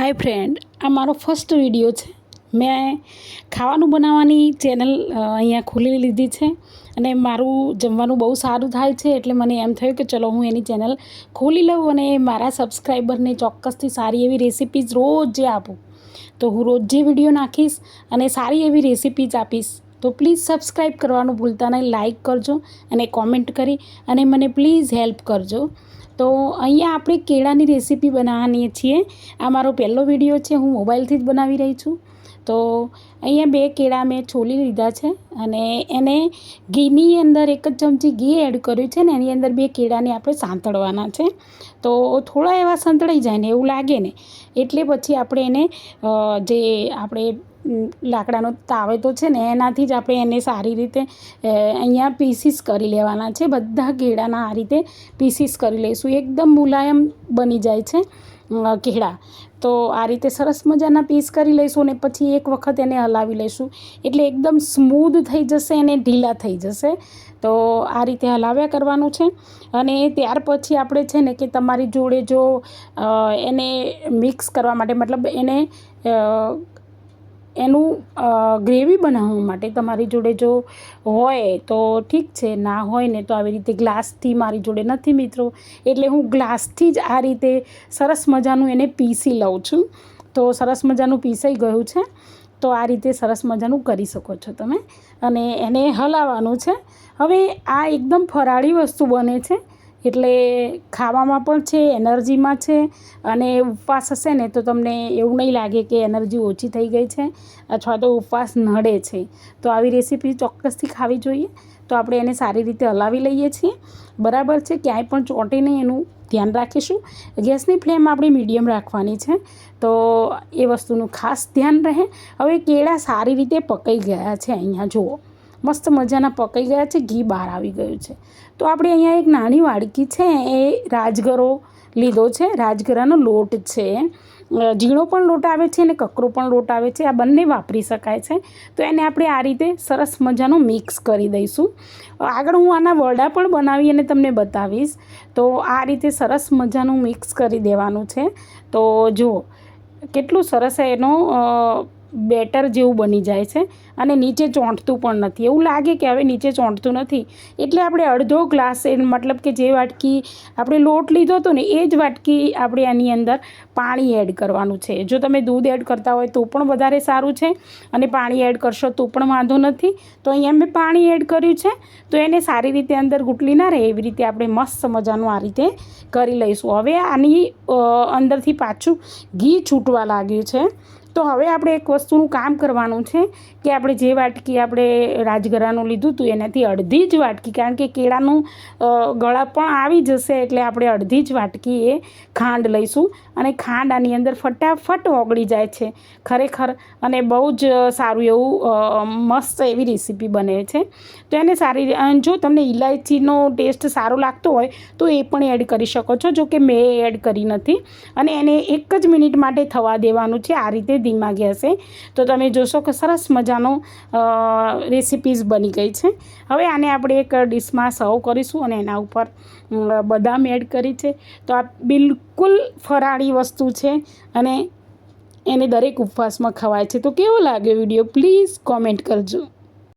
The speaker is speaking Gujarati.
હાય ફ્રેન્ડ, આ મારો ફર્સ્ટ વિડીયો છે. મેં ખાવાનું બનાવવાની ચેનલ અહીંયા ખોલી લીધી છે અને મારું જમવાનું બહુ સારું થાય છે, એટલે મને એમ થયું કે ચલો હું એની ચેનલ ખોલી લઉં અને મારા સબસ્ક્રાઈબરને ચોક્કસથી સારી એવી રેસિપીઝ રોજ આપું. તો હું રોજ જે વિડીયો નાખીશ અને સારી એવી રેસિપીઝ આપીશ. તો પ્લીઝ સબસ્ક્રાઈબ કરવાનું ભૂલતા નહીં, લાઇક કરજો અને કોમેન્ટ કરી અને મને પ્લીઝ હેલ્પ કરજો. તો અહીંયા આપણે કેળાની રેસીપી બનાવવાની છીએ. આ મારો પહેલો વિડીયો છે, હું મોબાઈલથી જ બનાવી રહી છું. તો અહીંયા 2 કેળા મેં છોલી લીધા છે અને એને ઘીની અંદર 1 ચમચી ઘી એડ કર્યું છે ને એની અંદર 2 કેળાને આપણે સાંતળવાના છે. તો થોડા એવા સંતળાઈ જાય ને એવું લાગે ને એટલે પછી આપણે એને જે આપણે લાકડાનો તાવેતો છે ને એનાથી જ આપણે એને સારી રીતે અહીંયા પીસીસ કરી લેવાના છે. બધા કેળાના આ રીતે પીસીસ કરી લઈશું. એકદમ મુલાયમ બની જાય છે કેળા. તો આ રીતે સરસ મજાના પીસ કરી લઈશું અને પછી એક વખત એને હલાવી લઈશું એટલે એકદમ સ્મૂધ થઈ જશે અને ઢીલા થઈ જશે. તો આ રીતે હલાવ્યા કરવાનું છે અને ત્યાર પછી આપણે છે ને કે તમારી જોડે જો એને મિક્સ કરવા માટે મતલબ એનું ગ્રેવી બનાવવા માટે તમારી જોડે જો હોય તો ઠીક છે, ના હોય ને તો આવી રીતે ગ્લાસથી, મારી જોડે નથી મિત્રો એટલે હું ગ્લાસથી જ આ રીતે સરસ મજાનું એને પીસી લઉં છું. તો સરસ મજાનું પીસાઈ ગયું છે. તો આ રીતે સરસ મજાનું કરી શકો છો તમે અને એને હલાવવાનું છે. હવે આ એકદમ ફરાળી વસ્તુ બને છે એટલે ખાવામાં પણ છે, એનર્જીમાં છે અને ઉપવાસ હશે ને તો તમને એવું નહીં લાગે કે એનર્જી ઓછી થઈ ગઈ છે અથવા તો ઉપવાસ નડે છે. તો આવી રેસીપી ચોક્કસથી ખાવી જોઈએ. તો આપણે એને સારી રીતે હલાવી લઈએ છીએ, બરાબર છે, ક્યાંય પણ ચોંટે નહીં એનું ધ્યાન રાખીશું. ગેસની ફ્લેમ આપણે મીડિયમ રાખવાની છે, તો એ વસ્તુનું ખાસ ધ્યાન રહે. હવે કેળા સારી રીતે પકાઈ ગયા છે, અહીંયા જુઓ મસ્ત મજાના પકાઈ ગયા છે, ઘી બહાર આવી ગયું છે. તો આપણે અહીંયા એક નાની વાડકી છે એ રાજગરો લીધો છે. રાજગરાનો લોટ છે, ઝીણો પણ લોટ આવે છે અને કકરો પણ લોટ આવે છે, આ બંને વાપરી શકાય છે. તો એને આપણે આ રીતે સરસ મજાનો મિક્સ કરી દઈશું. આગળ હું આના વડા પણ બનાવી અને તમને બતાવીશ. તો આ રીતે સરસ મજાનું મિક્સ કરી દેવાનું છે. તો જુઓ કેટલું સરસ એનો બેટર જેવું બની જાય છે અને નીચે ચોંટતું પણ નથી. એવું લાગે કે હવે નીચે ચોંટતું નથી એટલે આપણે અડધો ગ્લાસ મતલબ કે જે વાટકી આપણે લોટ લીધો હતો ને એ જ વાટકી આપણે આની અંદર પાણી એડ કરવાનું છે. જો તમે દૂધ એડ કરતા હોય તો પણ વધારે સારું છે અને પાણી એડ કરશો તો પણ વાંધો નથી. તો અહીંયા મેં પાણી એડ કર્યું છે. તો એને સારી રીતે અંદર ગુટલી ના રહે એવી રીતે આપણે મસ્ત મજાનું આ રીતે કરી લઈશું. હવે આની અંદરથી પાછું ઘી છૂટવા લાગ્યું છે. તો હવે આપણે એક વસ્તુનું કામ કરવાનું છે કે આપણે જે વાટકી આપણે રાજગરાનું લીધું હતું એનાથી અડધી જ વાટકી, કારણ કે કેળાનું ગળા પણ આવી જશે એટલે આપણે અડધી જ વાટકી એ ખાંડ લઈશું અને ખાંડ આની અંદર ફટાફટ ઓગળી જાય છે ખરેખર અને બહુ જ સારું એવું મસ્ત એવી રેસીપી બને છે. તો એને સારી જો તમને ઇલાયચીનો ટેસ્ટ સારો લાગતો હોય તો એ પણ એડ કરી શકો છો, જો કે મેં એડ કરી નથી. અને એને 1 જ મિનિટ માટે થવા દેવાનું છે આ રીતે ધીમા ગેસે. તો તમે જોશો કે સરસ મજાનો રેસીપીઝ બની ગઈ છે. હવે આને આપણે એક ડીશમાં સર્વ કરીશું અને એના ઉપર બદામ એડ કરી છે. તો આ બિલકુલ ફરાળી વસ્તુ છે અને એને દરેક ઉપવાસમાં ખવાય છે. તો કેવો લાગ્યો વિડીયો પ્લીઝ કોમેન્ટ કરજો.